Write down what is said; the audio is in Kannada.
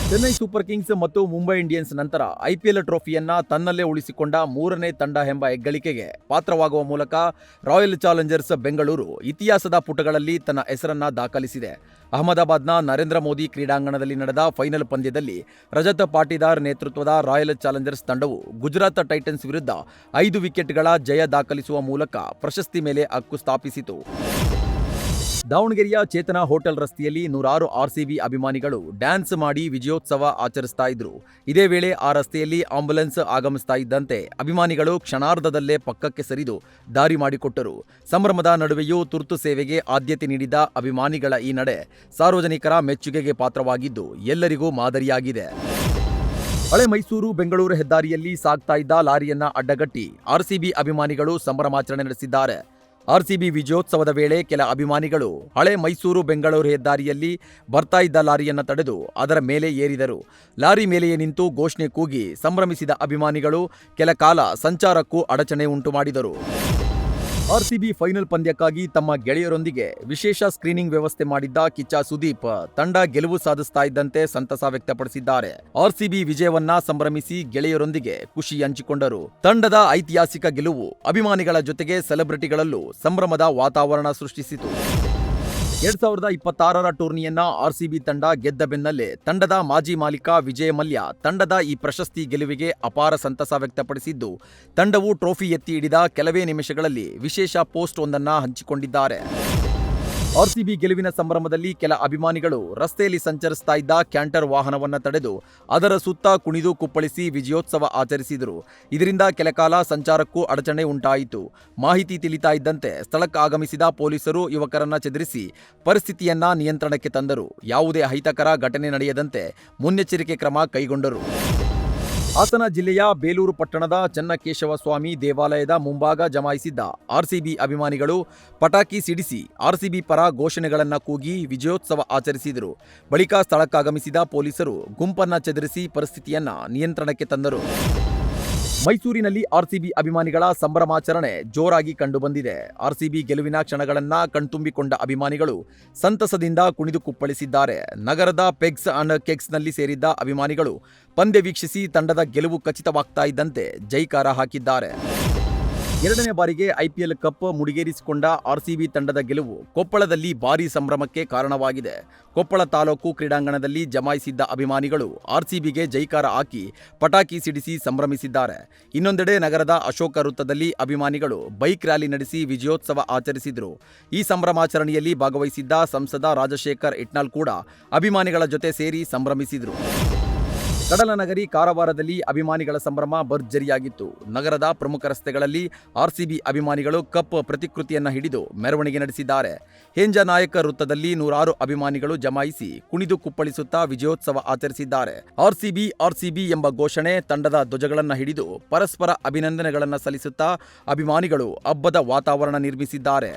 ಚೆನ್ನೈ ಸೂಪರ್ ಕಿಂಗ್ಸ್ ಮತ್ತು ಮುಂಬೈ ಇಂಡಿಯನ್ಸ್ ನಂತರ ಐಪಿಎಲ್ ಟ್ರೋಫಿಯನ್ನ ತನ್ನಲ್ಲೇ ಉಳಿಸಿಕೊಂಡ ಮೂರನೇ ತಂಡ ಎಂಬ ಹೆಗ್ಗಳಿಕೆಗೆ ಪಾತ್ರವಾಗುವ ಮೂಲಕ ರಾಯಲ್ ಚಾಲೆಂಜರ್ಸ್ ಬೆಂಗಳೂರು ಇತಿಹಾಸದ ಪುಟಗಳಲ್ಲಿ ತನ್ನ ಹೆಸರನ್ನ ದಾಖಲಿಸಿದೆ. ಅಹಮದಾಬಾದ್ನ ನರೇಂದ್ರ ಮೋದಿ ಕ್ರೀಡಾಂಗಣದಲ್ಲಿ ನಡೆದ ಫೈನಲ್ ಪಂದ್ಯದಲ್ಲಿ ರಜತ್ ಪಾಟೀದಾರ್ ನೇತೃತ್ವದ ರಾಯಲ್ ಚಾಲೆಂಜರ್ಸ್ ತಂಡವು ಗುಜರಾತ್ ಟೈಟನ್ಸ್ ವಿರುದ್ಧ 5 ವಿಕೆಟ್ಗಳ ಜಯ ದಾಖಲಿಸುವ ಮೂಲಕ ಪ್ರಶಸ್ತಿ ಮೇಲೆ ಹಕ್ಕು ಸ್ಥಾಪಿಸಿತು. ದಾವಣಗೆರೆಯ ಚೇತನ ಹೋಟೆಲ್ ರಸ್ತೆಯಲ್ಲಿ ನೂರಾರು ಆರ್ಸಿಬಿ ಅಭಿಮಾನಿಗಳು ಡ್ಯಾನ್ಸ್ ಮಾಡಿ ವಿಜಯೋತ್ಸವ ಆಚರಿಸ್ತಾ ಇದ್ರು. ಇದೇ ವೇಳೆ ಆ ರಸ್ತೆಯಲ್ಲಿ ಆಂಬ್ಯುಲೆನ್ಸ್ ಆಗಮಿಸ್ತಾ ಇದ್ದಂತೆ ಅಭಿಮಾನಿಗಳು ಕ್ಷಣಾರ್ಧದಲ್ಲೇ ಪಕ್ಕಕ್ಕೆ ಸರಿದು ದಾರಿ ಮಾಡಿಕೊಟ್ಟರು. ಸಂಭ್ರಮದ ನಡುವೆಯೂ ತುರ್ತು ಸೇವೆಗೆ ಆದ್ಯತೆ ನೀಡಿದ ಅಭಿಮಾನಿಗಳ ಈ ನಡೆ ಸಾರ್ವಜನಿಕರ ಮೆಚ್ಚುಗೆಗೆ ಪಾತ್ರವಾಗಿದ್ದು ಎಲ್ಲರಿಗೂ ಮಾದರಿಯಾಗಿದೆ. ಹಳೆ ಮೈಸೂರು ಬೆಂಗಳೂರು ಹೆದ್ದಾರಿಯಲ್ಲಿ ಸಾಗ್ತಾ ಇದ್ದ ಲಾರಿಯನ್ನ ಅಡ್ಡಗಟ್ಟಿ ಆರ್ಸಿಬಿ ಅಭಿಮಾನಿಗಳು ಸಂಭ್ರಮಾಚರಣೆ ನಡೆಸಿದ್ದಾರೆ. ಆರ್ಸಿಬಿ ವಿಜಯೋತ್ಸವದ ವೇಳೆ ಕೆಲ ಅಭಿಮಾನಿಗಳು ಹಳೆ ಮೈಸೂರು ಬೆಂಗಳೂರು ಹೆದ್ದಾರಿಯಲ್ಲಿ ಬರ್ತಾ ಇದ್ದ ಲಾರಿಯನ್ನು ತಡೆದು ಅದರ ಮೇಲೆ ಏರಿದರು. ಲಾರಿ ಮೇಲೆಯೇ ನಿಂತು ಘೋಷಣೆ ಕೂಗಿ ಸಂಭ್ರಮಿಸಿದ ಅಭಿಮಾನಿಗಳು ಕೆಲ ಕಾಲ ಸಂಚಾರಕ್ಕೂ ಅಡಚಣೆ ಉಂಟು ಮಾಡಿದರು. ಆರ್ಸಿಬಿ ಫೈನಲ್ ಪಂದ್ಯಕ್ಕಾಗಿ ತಮ್ಮ ಗೆಳೆಯರೊಂದಿಗೆ ವಿಶೇಷ ಸ್ಕ್ರೀನಿಂಗ್ ವ್ಯವಸ್ಥೆ ಮಾಡಿದ್ದ ಕಿಚ್ಚ ಸುದೀಪ್ ತಂಡ ಗೆಲುವು ಸಾಧಿಸ್ತಾ ಇದ್ದಂತೆ ಸಂತಸ ವ್ಯಕ್ತಪಡಿಸಿದ್ದಾರೆ. ಆರ್ಸಿಬಿ ವಿಜಯವನ್ನ ಸಂಭ್ರಮಿಸಿ ಗೆಳೆಯರೊಂದಿಗೆ ಖುಷಿ ಹಂಚಿಕೊಂಡರು. ತಂಡದ ಐತಿಹಾಸಿಕ ಗೆಲುವು ಅಭಿಮಾನಿಗಳ ಜೊತೆಗೆ ಸೆಲೆಬ್ರಿಟಿಗಳಲ್ಲೂ ಸಂಭ್ರಮದ ವಾತಾವರಣ ಸೃಷ್ಟಿಸಿತು. 2026ರ ಟೂರ್ನಿಯನ್ನ ಆರ್ಸಿಬಿ ತಂಡ ಗೆದ್ದ ಬೆನ್ನಲ್ಲೇ ತಂಡದ ಮಾಜಿ ಮಾಲೀಕ ವಿಜಯ್ ಮಲ್ಯ ತಂಡದ ಈ ಪ್ರಶಸ್ತಿ ಗೆಲುವಿಗೆ ಅಪಾರ ಸಂತಸ ವ್ಯಕ್ತಪಡಿಸಿದ್ದು, ತಂಡವು ಟ್ರೋಫಿ ಎತ್ತಿ ಹಿಡಿದ ಕೆಲವೇ ನಿಮಿಷಗಳಲ್ಲಿ ವಿಶೇಷ ಪೋಸ್ಟ್ ಒಂದನ್ನ ಹಂಚಿಕೊಂಡಿದ್ದಾರೆ. ಆರ್ಸಿಬಿ ಗೆಲುವಿನ ಸಂಭ್ರಮದಲ್ಲಿ ಕೆಲ ಅಭಿಮಾನಿಗಳು ರಸ್ತೆಯಲ್ಲಿ ಸಂಚರಿಸ್ತಾ ಇದ್ದ ಕ್ಯಾಂಟರ್ ವಾಹನವನ್ನ ತಡೆದು ಅದರ ಸುತ್ತ ಕುಣಿದು ಕುಪ್ಪಳಿಸಿ ವಿಜಯೋತ್ಸವ ಆಚರಿಸಿದರು. ಇದರಿಂದ ಕೆಲಕಾಲ ಸಂಚಾರಕ್ಕೂ ಅಡಚಣೆ ಉಂಟಾಯಿತು. ಮಾಹಿತಿ ತಿಳಿತಾ ಇದ್ದಂತೆ ಸ್ಥಳಕ್ಕೆ ಆಗಮಿಸಿದ ಪೊಲೀಸರು ಯುವಕರನ್ನ ಚದುರಿಸಿ ಪರಿಸ್ಥಿತಿಯನ್ನ ನಿಯಂತ್ರಣಕ್ಕೆ ತಂದರು. ಯಾವುದೇ ಅಹಿತಕರ ಘಟನೆ ನಡೆಯದಂತೆ ಮುನ್ನೆಚ್ಚರಿಕೆ ಕ್ರಮ ಕೈಗೊಂಡರು. ಹಾಸನ ಜಿಲ್ಲೆಯ ಬೇಲೂರು ಪಟ್ಟಣದ ಚನ್ನಕೇಶವ ಸ್ವಾಮಿ ದೇವಾಲಯದ ಮುಂಭಾಗ ಜಮಾಯಿಸಿದ್ದ ಆರ್ಸಿಬಿ ಅಭಿಮಾನಿಗಳು ಪಟಾಕಿ ಸಿಡಿಸಿ ಆರ್ಸಿಬಿ ಪರ ಘೋಷಣೆಗಳನ್ನ ಕೂಗಿ ವಿಜಯೋತ್ಸವ ಆಚರಿಸಿದರು. ಬಳಿಕ ಸ್ಥಳಕ್ಕಾಗಮಿಸಿದ ಪೊಲೀಸರು ಗುಂಪನ್ನ ಚದುರಿಸಿ ಪರಿಸ್ಥಿತಿಯನ್ನ ನಿಯಂತ್ರಣಕ್ಕೆ ತಂದರು. ಮೈಸೂರಿನಲ್ಲಿ ಆರ್ಸಿಬಿ ಅಭಿಮಾನಿಗಳ ಸಂಭ್ರಮಾಚರಣೆ ಜೋರಾಗಿ ಕಂಡುಬಂದಿದೆ. ಆರ್ಸಿಬಿ ಗೆಲುವಿನ ಕ್ಷಣಗಳನ್ನ ಕಣ್ತುಂಬಿಕೊಂಡ ಅಭಿಮಾನಿಗಳು ಸಂತಸದಿಂದ ಕುಣಿದು ಕುಪ್ಪಳಿಸಿದ್ದಾರೆ. ನಗರದ ಪೆಗ್ಸ್ ಅಂಡ್ ಕೆಕ್ಸ್ನಲ್ಲಿ ಸೇರಿದ್ದ ಅಭಿಮಾನಿಗಳು ಪಂದ್ಯ ವೀಕ್ಷಿಸಿ ತಂಡದ ಗೆಲುವು ಖಚಿತವಾಗ್ತಾ ಇದ್ದಂತೆ ಜೈಕಾರ ಹಾಕಿದ್ದಾರೆ. 2ನೇ ಬಾರಿಗೆ ಐಪಿಎಲ್ ಕಪ್ ಮುಡಿಗೇರಿಸಿಕೊಂಡ ಆರ್ಸಿಬಿ ತಂಡದ ಗೆಲುವು ಕೊಪ್ಪಳದಲ್ಲಿ ಭಾರೀ ಸಂಭ್ರಮಕ್ಕೆ ಕಾರಣವಾಗಿದೆ. ಕೊಪ್ಪಳ ತಾಲೂಕು ಕ್ರೀಡಾಂಗಣದಲ್ಲಿ ಜಮಾಯಿಸಿದ್ದ ಅಭಿಮಾನಿಗಳು ಆರ್ಸಿಬಿಗೆ ಜೈಕಾರ ಹಾಕಿ ಪಟಾಕಿ ಸಿಡಿಸಿ ಸಂಭ್ರಮಿಸಿದ್ದಾರೆ. ಇನ್ನೊಂದೆಡೆ ನಗರದ ಅಶೋಕ ವೃತ್ತದಲ್ಲಿ ಅಭಿಮಾನಿಗಳು ಬೈಕ್ ರ್ಯಾಲಿ ನಡೆಸಿ ವಿಜಯೋತ್ಸವ ಆಚರಿಸಿದರು. ಈ ಸಂಭ್ರಮಾಚರಣೆಯಲ್ಲಿ ಭಾಗವಹಿಸಿದ್ದ ಸಂಸದ ರಾಜಶೇಖರ್ ಇಟ್ನಾಳ್ ಕೂಡ ಅಭಿಮಾನಿಗಳ ಜೊತೆ ಸೇರಿ ಸಂಭ್ರಮಿಸಿದರು. ಕಡಲನಗರಿ ಕಾರವಾರದಲ್ಲಿ ಅಭಿಮಾನಿಗಳ ಸಂಭ್ರಮ ಭರ್ಜರಿಯಾಗಿತ್ತು. ನಗರದ ಪ್ರಮುಖ ರಸ್ತೆಗಳಲ್ಲಿ ಆರ್ಸಿಬಿ ಅಭಿಮಾನಿಗಳು ಕಪ್ ಪ್ರತಿಕೃತಿಯನ್ನ ಹಿಡಿದು ಮೆರವಣಿಗೆ ನಡೆಸಿದ್ದಾರೆ. ಹೇಂಜನಾಯಕ ವೃತ್ತದಲ್ಲಿ ನೂರಾರು ಅಭಿಮಾನಿಗಳು ಜಮಾಯಿಸಿ ಕುಣಿದು ಕುಪ್ಪಳಿಸುತ್ತಾ ವಿಜಯೋತ್ಸವ ಆಚರಿಸಿದ್ದಾರೆ. ಆರ್ಸಿಬಿ ಆರ್ಸಿಬಿ ಎಂಬ ಘೋಷಣೆ, ತಂಡದ ಧ್ವಜಗಳನ್ನು ಹಿಡಿದು ಪರಸ್ಪರ ಅಭಿನಂದನೆಗಳನ್ನು ಸಲ್ಲಿಸುತ್ತಾ ಅಭಿಮಾನಿಗಳು ಹಬ್ಬದ ವಾತಾವರಣ ನಿರ್ಮಿಸಿದ್ದಾರೆ.